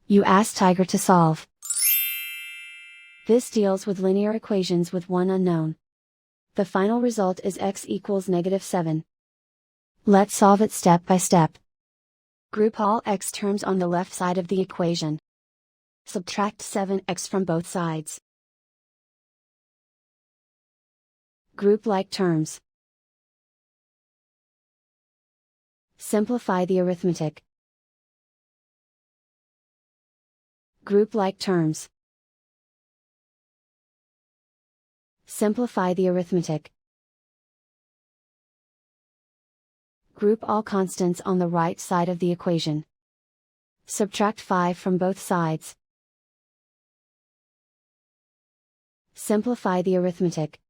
You ask Tiger to solve. This deals with linear equations with one unknown. The final result is x equals -7. Let's solve it step by step. Group all x terms on the left side of the equation. Subtract 7x from both sides. Group like terms. Simplify the arithmetic. Group like terms. Simplify the arithmetic. Group all constants on the right side of the equation. Subtract 5 from both sides. Simplify the arithmetic.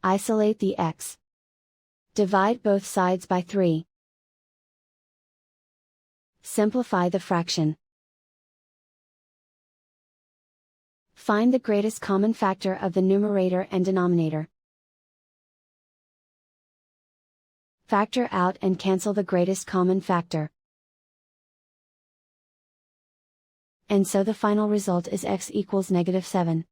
Isolate the x. Divide both sides by 3. Simplify the fraction. Find the greatest common factor of the numerator and denominator. Factor out and cancel the greatest common factor. And so the final result is x equals -7.